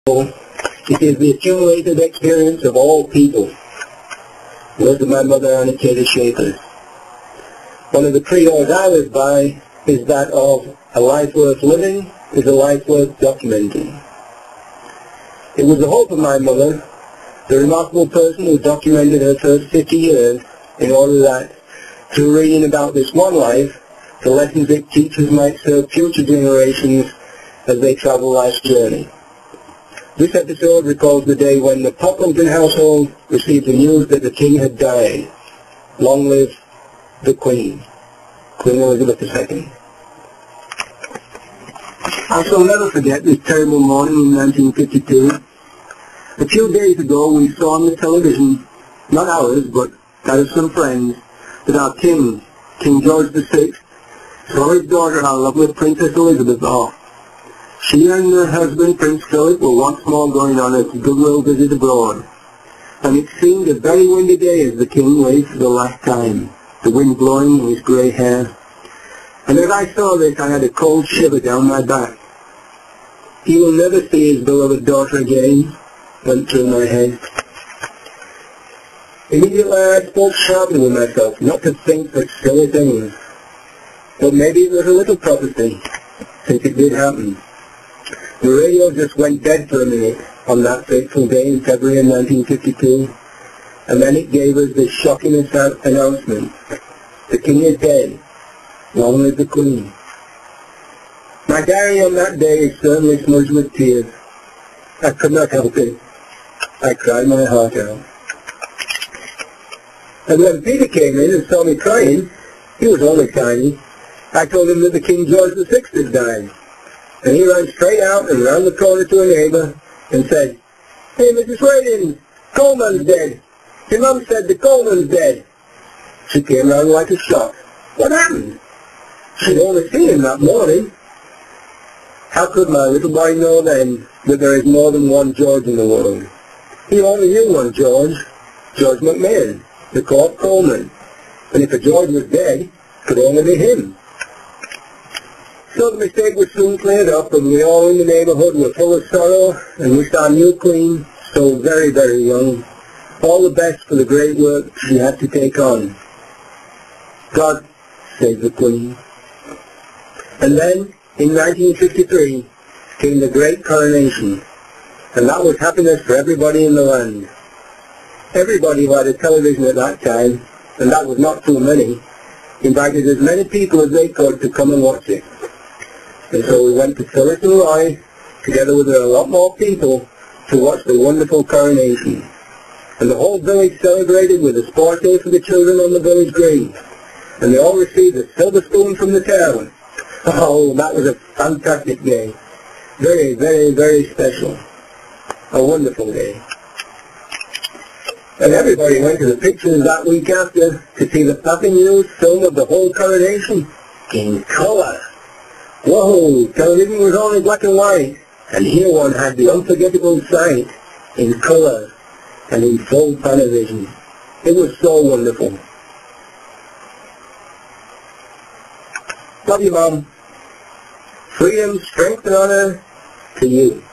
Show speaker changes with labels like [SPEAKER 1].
[SPEAKER 1] It is the accumulated experience of all people. Words of my mother, Anne-Kaete Schepers. One of the credos I live by is that of a life worth living is a life worth documenting. It was the hope of my mother, the remarkable person who documented her first 50 years, in order that, through reading about this one life, the lessons it teaches might serve future generations as they travel life's journey. This episode recalls the day when the Pocklington household received the news that the king had died. Long live the Queen, Queen Elizabeth II. I shall never forget this terrible morning in 1952. A few days ago we saw on the television, not ours, but that of some friends, that our King, King George VI, saw his daughter, our lovely Princess Elizabeth, off. She and her husband, Prince Philip, were once more going on a goodwill visit abroad. And it seemed a very windy day as the King waved for the last time, the wind blowing in his grey hair. And as I saw this, I had a cold shiver down my back. He will never see his beloved daughter again, went through my head. Immediately I spoke sharply with myself, not to think such silly things. But maybe it was a little prophecy, since it did happen. The radio just went dead for a minute on that fateful day in February of 1952, and then it gave us this shocking announcement. The King is dead. Long live the Queen. My diary on that day is certainly smudged with tears. I could not help it. I cried my heart out. And when Peter came in and saw me crying, he was only tiny, I told him that the King George VI had died. And he ran straight out and round the corner to a neighbour and said, "Hey, Mrs. Wading, Coleman's dead. Your mum said the Coleman's dead." She came round like a shot. What happened? She'd only seen him that morning. How could my little boy know then that there is more than one George in the world? He only knew one George, George McMahon, the court Coleman. And if a George was dead, it could only be him. So the mistake was soon cleared up, and we all in the neighbourhood were full of sorrow and wished our new Queen, so very, very young, all the best for the great work she had to take on. God save the Queen. And then, in 1953, came the great coronation, and that was happiness for everybody in the land. Everybody who had a television at that time, and that was not too many, invited as many people as they could to come and watch it. And so we went to Phyllis and Roy, together with a lot more people, to watch the wonderful coronation. And the whole village celebrated with a sport day for the children on the village green. And they all received a silver spoon from the town. Oh, that was a fantastic day. Very, very, very special. A wonderful day. And everybody went to the pictures that week after to see the Popping News film of the whole coronation in colour. Whoa, television was only black and white, and here one had the unforgettable sight in colour and in full panavision. It was so wonderful. Love you, Mom. Freedom, strength, and honour to you.